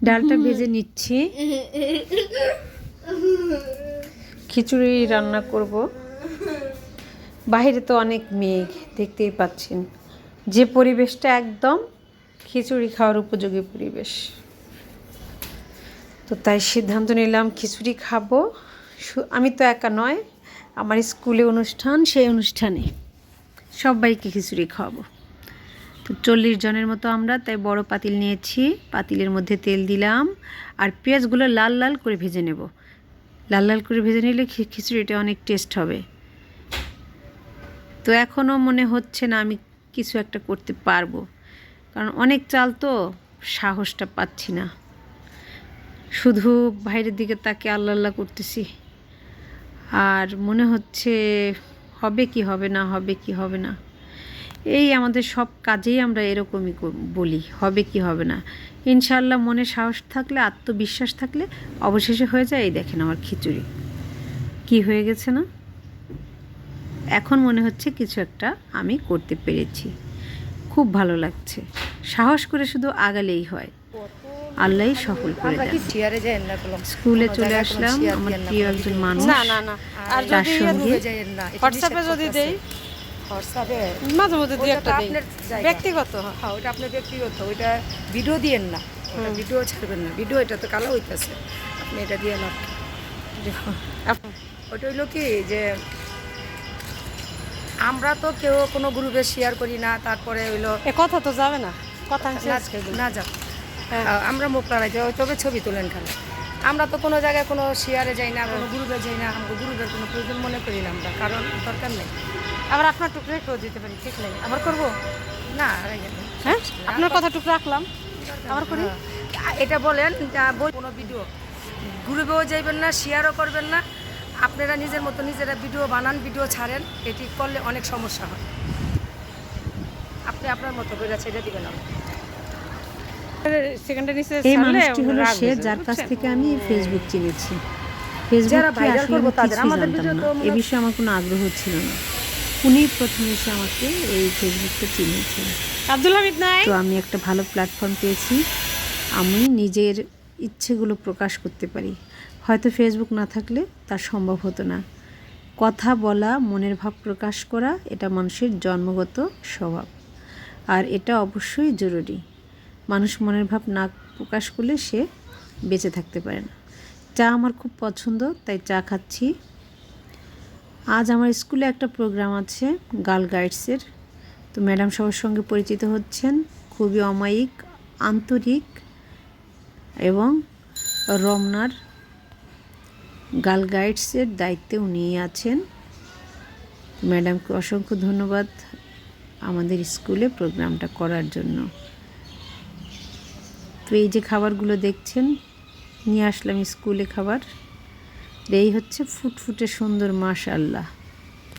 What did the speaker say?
ডালটা ভেজে নিচ্ছি, খিচুড়ি রান্না করব। বাইরে তো অনেক মেঘ, দেখতেই পাচ্ছেন। যে পরিবেশটা একদম খিচুড়ি খাওয়ার উপযোগী পরিবেশ, তো তাই সিদ্ধান্ত নিলাম খিচুড়ি খাবো। আমি তো একা নয়, আমার স্কুলে অনুষ্ঠান, সেই অনুষ্ঠানে সবাইকে খিচুড়ি খাওয়াবো। তো 40 জনের মতো আমরা, তাই বড় পাতিল নিয়েছি। পাতিলের মধ্যে তেল দিলাম আর পেঁয়াজগুলো লাল লাল করে ভেজে নেব। লাল লাল করে ভেজে নিলে খিচুড়িটা অনেক টেস্ট হবে। তো এখনও মনে হচ্ছে না আমি কিছু একটা করতে পারবো, কারণ অনেক চাল তো, সাহসটা পাচ্ছি না। শুধু বাইরের দিকে তাকে আল্লাহ আল্লাহ করতেছি, আর মনে হচ্ছে হবে কি হবে না, হবে কি হবে না। এই আমাদের সব কাজেই আমরা এরকমই বলি, হবে কি হবে না। ইনশাআল্লাহ মনে সাহস থাকলে, আত্মবিশ্বাস থাকলে অবশেষে হয়ে যায়। এই দেখেন আমার খিচুড়ি কি হয়ে গেছে না। এখন মনে হচ্ছে কিছু একটা আমি করতে পেরেছি, খুব ভালো লাগছে। সাহস করে শুধু আগালেই হয়, আল্লাহই সফল করে দেন। স্কুলে চলে আসলাম, আমার প্রিয় একজন মানুষ। আর তার যদি সঙ্গে হোয়াটসঅ্যাপে যদি দেই, হোয়াটসঅ্যাপে মাঝে মধ্যে দুই একটা দেই, আপনার জায়গা। ব্যক্তিগত। হ্যাঁ, ওইটা আপনার ব্যক্তিগত, ওইটা ভিডিও দিয়েন না, ওটা ভিডিও ছাড়বেন না। ভিডিও এটা তো কালো হইতেছে, আপনি এটা দিয়ে লাভ কি? ওটা হইলো কি যে আমরা তো কেউ কোনো গ্রুপে শেয়ার করি না, তারপরে হইলো এ কথা তো যাবে না, কথা না যাক, আমরা মুখ লড়াই তবে ছবি তোলেন খালি। আমরা তো কোনো জায়গায় কোনো শেয়ারে যাই না, কোনো গ্রুপে যাই না। আমরা গ্রুপের কোনো প্রয়োজন মনে করি না আমরা, কারণ দরকার নেই। আবার আপনার টুকরে কেউ দিতে পারি, ঠিক নেই আবার করবো না, হ্যাঁ, আপনার কথা টুকরে রাখলাম, আবার করি। এটা বলেন কোনো ভিডিও গ্রুপেও যাইবেন না, শেয়ারও করবেন না। আপনারা নিজের মতো নিজেরা ভিডিও বানান, ভিডিও ছাড়েন। এটি করলে অনেক সমস্যা হয়। আপনি আপনার মতো করে ছেড়ে দিবেন। সেকেন্ডে নিচে এই মানুষটি হলো সে, যার কাছ থেকে আমি ফেসবুক চিনেছি। ফেসবুক কি আসলে আমি কিছুই জানতাম না, এ বিষয়ে আমার কোনো আগ্রহ ছিল না। উনি প্রথমে এসে আমাকে এই ফেসবুকটা চিনিয়েছেন। আব্দুল হামিদ নাই, তো আমি একটা ভালো প্ল্যাটফর্ম পেয়েছি, আমি নিজের ইচ্ছেগুলো প্রকাশ করতে পারি। হয়তো ফেসবুক না থাকলে তা সম্ভব হতো না। কথা বলা, মনের ভাব প্রকাশ করা, এটা মানুষের জন্মগত স্বভাব, আর এটা অবশ্যই জরুরি। মানুষ মনের ভাব না প্রকাশ করলে সে বেঁচে থাকতে পারে না। চা আমার খুব পছন্দ, তাই চা খাচ্ছি। আজ আমার স্কুলে একটা প্রোগ্রাম আছে গার্ল গাইডসের, তো ম্যাডাম সবার সঙ্গে পরিচিত হচ্ছেন। খুবই অমায়িক, আন্তরিক এবং রমনার গার্ল গাইডসের দায়িত্বে উনি আছেন। ম্যাডামকে অসংখ্য ধন্যবাদ আমাদের স্কুলে প্রোগ্রামটা করার জন্য। তো এই যে খাবারগুলো দেখছেন, নিয়ে আসলাম স্কুলে খাবার। এই হচ্ছে ফুটফুটে সুন্দর, মাশাআল্লাহ।